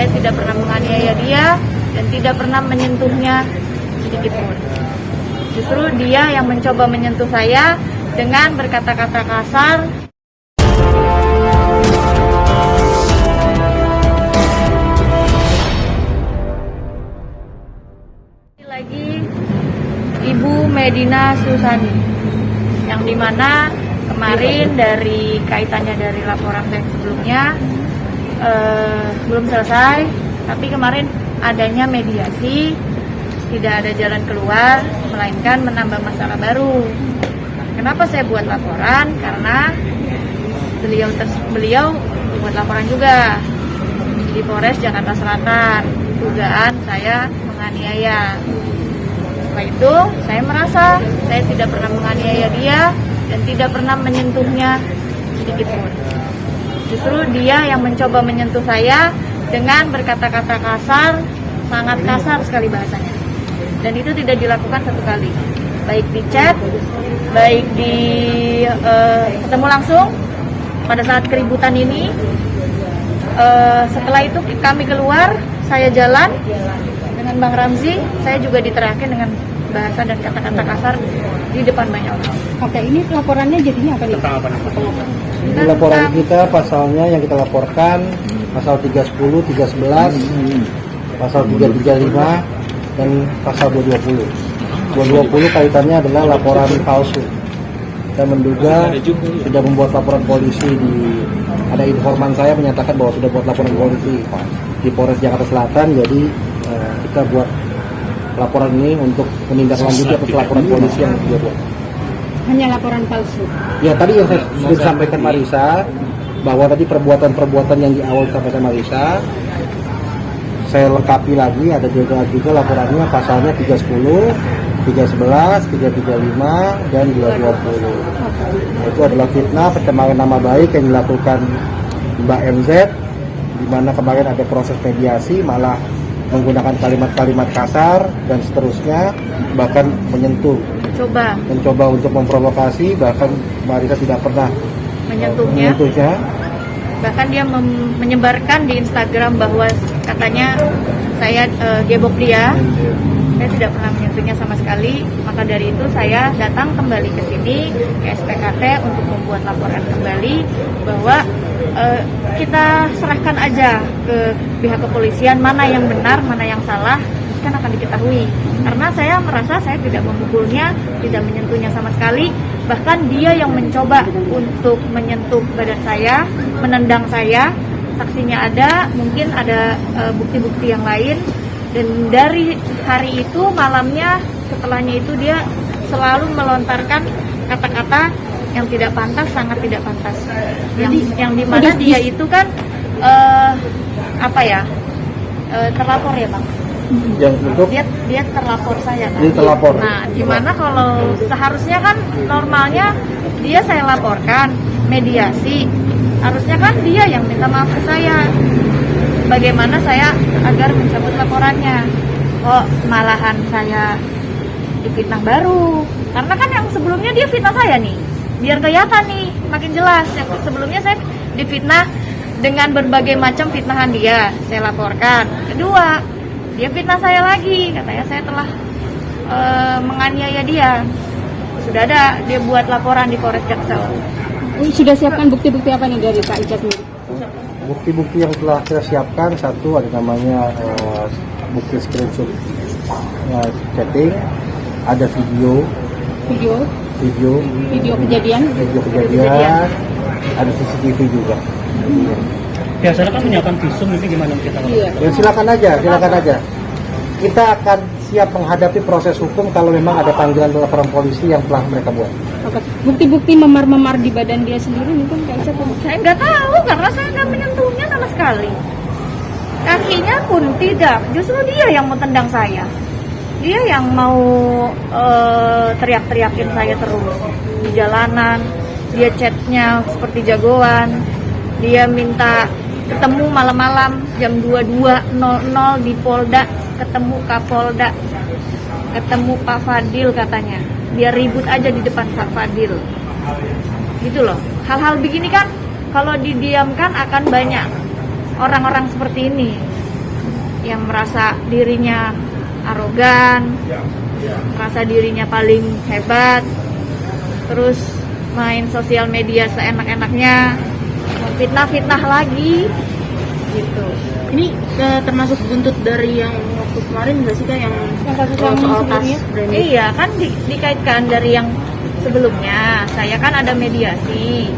saya tidak pernah menganiaya dia dan tidak pernah menyentuhnya sedikit pun. Justru dia yang mencoba menyentuh saya dengan berkata-kata kasar. Lagi Ibu Medina Susani, yang dimana kemarin dari kaitannya dari laporan saya sebelumnya belum selesai, tapi kemarin adanya mediasi, tidak ada jalan keluar, melainkan menambah masalah baru. Kenapa saya buat laporan? Karena beliau buat laporan juga di Polres Jakarta Selatan, dugaan saya menganiaya. Setelah itu saya merasa saya tidak pernah menganiaya dia dan tidak pernah menyentuhnya sedikit pun. Justru dia yang mencoba menyentuh saya dengan berkata-kata kasar, sangat kasar sekali bahasanya. Dan itu tidak dilakukan satu kali, baik di chat, baik di ketemu langsung pada saat keributan ini. Setelah itu kami keluar, saya jalan dengan Bang Ramzi, saya juga diteriakin dengan bahasa dan kata-kata kasar di depan banyak orang. Oke, ini laporannya jadinya apa nih? Tentang apa nih? Ini laporan kita, pasalnya yang kita laporkan pasal 310, 311, pasal 335 dan pasal 220. 220 kaitannya adalah laporan palsu. Kita menduga sudah membuat laporan polisi ada informan saya menyatakan bahwa sudah buat laporan polisi di Polres Jakarta Selatan, jadi kita buat laporan ini untuk menindaklanjuti atas laporan polisi yang dia buat. Hanya laporan palsu. Ya, tadi yang saya sudah disampaikan Marisa, bahwa tadi perbuatan-perbuatan yang di awal disampaikan Marisa, saya lengkapi lagi, ada juga laporannya pasalnya 310, 311, 335, dan 220. Itu adalah fitnah, pencemaran nama baik yang dilakukan Mbak MZ, di mana kemarin ada proses mediasi, malah menggunakan kalimat-kalimat kasar dan seterusnya, bahkan mencoba untuk memprovokasi, bahkan Marisa tidak pernah menyentuhnya. Bahkan dia menyebarkan di Instagram bahwa katanya saya gebok dia. Saya tidak pernah menyentuhnya sama sekali. Maka dari itu saya datang kembali ke sini ke SPKT untuk membuat laporan kembali bahwa kita serahkan aja ke pihak kepolisian mana yang benar, mana yang salah, kan akan diketahui. Karena saya merasa saya tidak memukulnya, tidak menyentuhnya sama sekali. Bahkan dia yang mencoba untuk menyentuh badan saya, menendang saya. Saksinya ada, mungkin ada bukti-bukti yang lain. Dan dari hari itu, malamnya, setelahnya itu dia selalu melontarkan kata-kata yang tidak pantas, sangat tidak pantas. Yang dimana dia itu kan terlapor ya Bang. Yang untuk dia terlapor saya kan. Dia terlapor. Nah, dimana kalau seharusnya kan normalnya dia saya laporkan mediasi, harusnya kan dia yang minta maaf ke saya. Bagaimana saya agar mencabut laporannya? Kok malahan saya difitnah baru? Karena kan yang sebelumnya dia fitnah saya nih, biar kelihatan nih makin jelas. Yang sebelumnya saya difitnah dengan berbagai macam fitnahan dia, saya laporkan. Kedua, dia fitnah saya lagi, katanya saya telah menganiaya dia. Sudah ada dia buat laporan di Polres Jaksel. Sudah siapkan bukti-bukti apa nih dari Kak Ica sendiri? Bukti-bukti yang telah kita siapkan, satu ada namanya bukti screenshot chatting, ada video kejadian, ada CCTV juga. Biasanya kan menyiapkan visum, ini gimana kita? Iya. Ya silakan aja. Kita akan siap menghadapi proses hukum kalau memang ada panggilan laporan polisi yang telah mereka buat. Oke. Bukti-bukti memar-memar di badan dia sendiri mungkin Kak Ica? Saya nggak tahu karena saya nggak menyentuhnya sama sekali. Kakinya pun tidak, justru dia yang mau tendang saya. Dia yang mau teriak-teriakin saya terus di jalanan. Dia chatnya seperti jagoan. Dia minta ketemu malam-malam jam 22.00 di Polda, ketemu Kapolda, ketemu Pak Fadil katanya. Biar ribut aja di depan Pak Fadil. Gitu loh. Hal-hal begini kan kalau didiamkan akan banyak orang-orang seperti ini yang merasa dirinya arogan, merasa dirinya paling hebat, terus main sosial media seenak-enaknya, memfitnah-fitnah lagi gitu. Ini termasuk buntut dari yang waktu kemarin nggak sih Kak, yang kasus yang Soal tas sebelumnya? branded. Iya kan dikaitkan dari yang sebelumnya. Saya kan ada mediasi.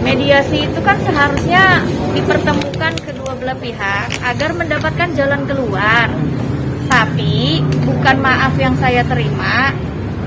Mediasi itu kan seharusnya dipertemukan kedua belah pihak agar mendapatkan jalan keluar. Tapi bukan maaf yang saya terima,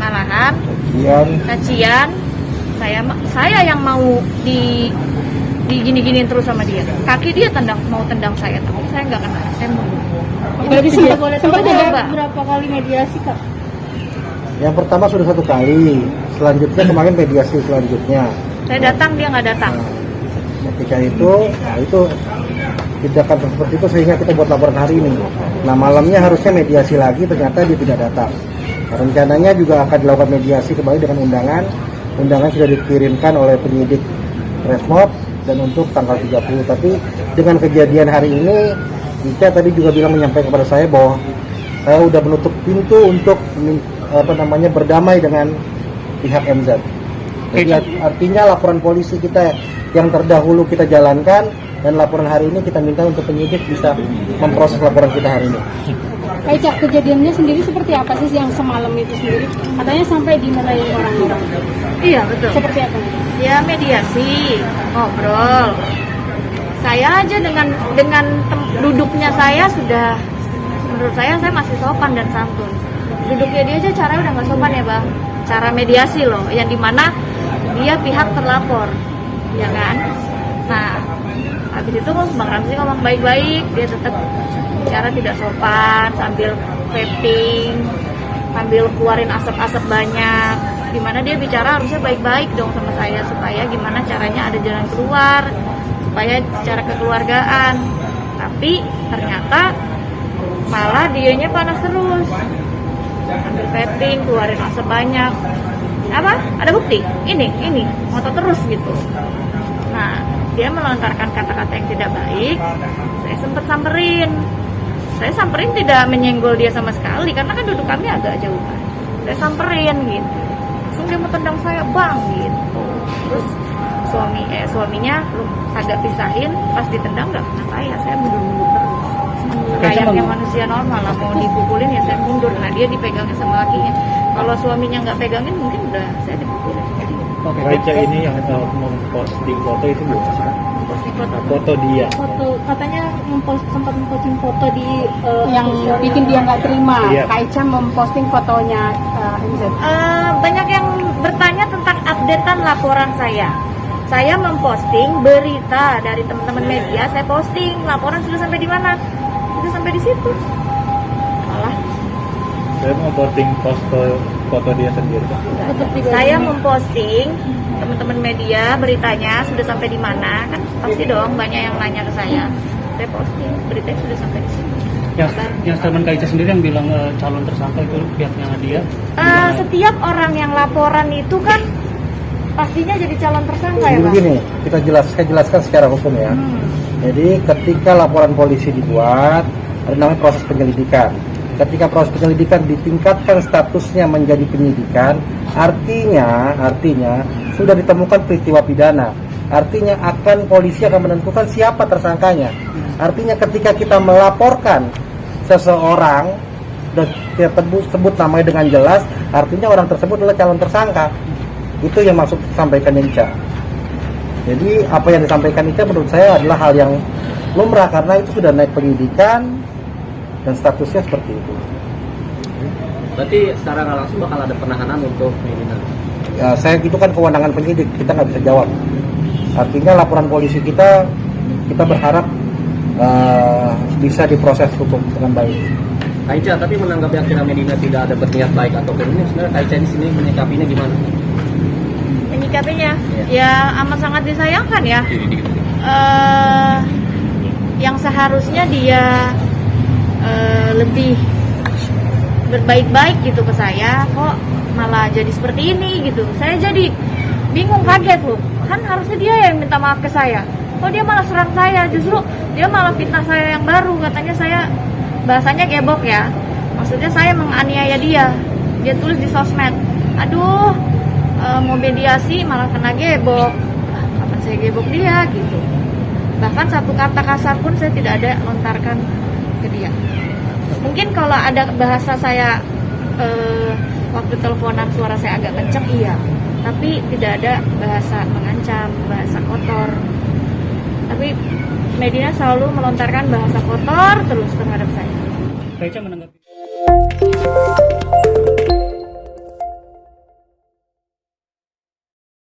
malahan cacian saya yang mau digini-giniin terus sama dia. Kaki dia mau tendang saya, tapi saya nggak kena. Saya mundur. Berarti sempat ada Coba. berapa kali mediasi Kak? Yang pertama sudah 1 kali, selanjutnya kemarin mediasi selanjutnya. Saya datang, dia nggak datang. Nah, ketika itu, nah itu tindakan seperti itu sehingga kita buat laporan hari ini. Nah malamnya harusnya mediasi lagi, ternyata dia tidak datang. Nah, rencananya juga akan dilakukan mediasi kembali dengan undangan. Undangan sudah dikirimkan oleh penyidik Resmob dan untuk tanggal 30. Tapi dengan kejadian hari ini, Ica tadi juga menyampaikan kepada saya bahwa saya udah menutup pintu untuk berdamai dengan pihak MZ. Jadi artinya laporan polisi kita yang terdahulu kita jalankan, dan laporan hari ini kita minta untuk penyidik bisa memproses laporan kita hari ini. Kak, kejadiannya sendiri seperti apa sih yang semalam itu sendiri? Katanya sampai dinilai orang-orang. Iya betul. Seperti apa? Ya mediasi, ngobrol. Saya aja dengan duduknya saya sudah, menurut saya masih sopan dan santun. Duduknya dia aja caranya udah nggak sopan ya bang. Cara mediasi loh, yang dimana dia pihak terlapor, ya kan? Nah, habis itu Bang Ramzi ngomong baik-baik, dia tetap bicara tidak sopan sambil vaping, sambil keluarin asap-asap banyak. Dimana dia bicara harusnya baik-baik dong sama saya, supaya gimana caranya ada jalan keluar, supaya secara kekeluargaan. Tapi ternyata malah dianya panas terus, sambil vaping, keluarin asap banyak. Apa? Ada bukti? Ini, moto terus gitu. Nah, dia melontarkan kata-kata yang tidak baik. Saya sempat samperin. Saya samperin tidak menyenggol dia sama sekali, karena kan duduk kami agak jauhan. Saya samperin gitu. Langsung dia mau tendang saya, bang gitu. Terus suaminya agak pisahin, pas ditendang nggak kena saya mundur-mundur terus. Kayaknya manusia normal lah, mau dipukulin ya saya mundur. Nah dia dipegangin sama lakinya. Kalau suaminya nggak pegangin mungkin udah saya dipukulin. Oke, Ica ini yang memposting foto itu bukan sih? Foto dia. Foto katanya sempat memposting foto di yang bikin dia nggak terima. Iya. Kak Ica memposting fotonya MZ. Banyak yang bertanya tentang updatean laporan saya. Saya memposting berita dari teman-teman media, saya posting laporan sudah sampai di mana? Sudah sampai di situ. Malah Saya mau posting foto dia sendiri. saya memposting teman-teman media beritanya sudah sampai di mana, kan pasti dong banyak yang nanya ke saya. Saya posting beritanya sudah sampai di sini. Yang statement Kak Ica sendiri yang bilang calon tersangka itu pihaknya dia. Setiap orang yang laporan itu kan pastinya jadi calon tersangka ya Jadi Bang? begini, saya jelaskan secara hukum ya. Jadi ketika laporan polisi dibuat, ada namanya proses penyelidikan. Ketika proses penyelidikan ditingkatkan statusnya menjadi penyidikan, artinya sudah ditemukan peristiwa pidana. Artinya polisi akan menentukan siapa tersangkanya. Artinya ketika kita melaporkan seseorang dan kita sebut namanya dengan jelas, artinya orang tersebut adalah calon tersangka. Itu yang maksud sampaikan Ica. Jadi apa yang disampaikan Ica menurut saya adalah hal yang lumrah, karena itu sudah naik penyidikan dan statusnya seperti itu. Berarti secara nggak langsung bakal ada penahanan untuk ini nanti. Ya, itu kan kewenangan penyidik, kita nggak bisa jawab. Artinya laporan polisi kita berharap bisa diproses hukum dengan baik. Kak Ica, tapi menanggapi akhirnya Medina tidak ada berniat baik ataupun ini, sebenarnya Kak Ica di sini menyikapinya gimana? Menyikapinya ya amat sangat disayangkan ya. Yang seharusnya dia lebih berbaik-baik gitu ke saya, kok malah jadi seperti ini gitu. Saya jadi bingung, kaget loh. Kan harusnya dia yang minta maaf ke saya. Oh dia malah serang saya, justru dia malah fitnah saya yang baru, katanya saya bahasanya gebok ya, maksudnya saya menganiaya dia. Dia tulis di sosmed, aduh mau mediasi malah kena gebok. Kapan saya gebok dia gitu. Bahkan satu kata kasar pun saya tidak ada lontarkan ke dia. Mungkin kalau ada bahasa saya waktu teleponan suara saya agak kenceng, iya, tapi tidak ada bahasa mengancam, bahasa kotor. Tapi Medina selalu melontarkan bahasa kotor terus terhadap saya. Kak Ica menanggapi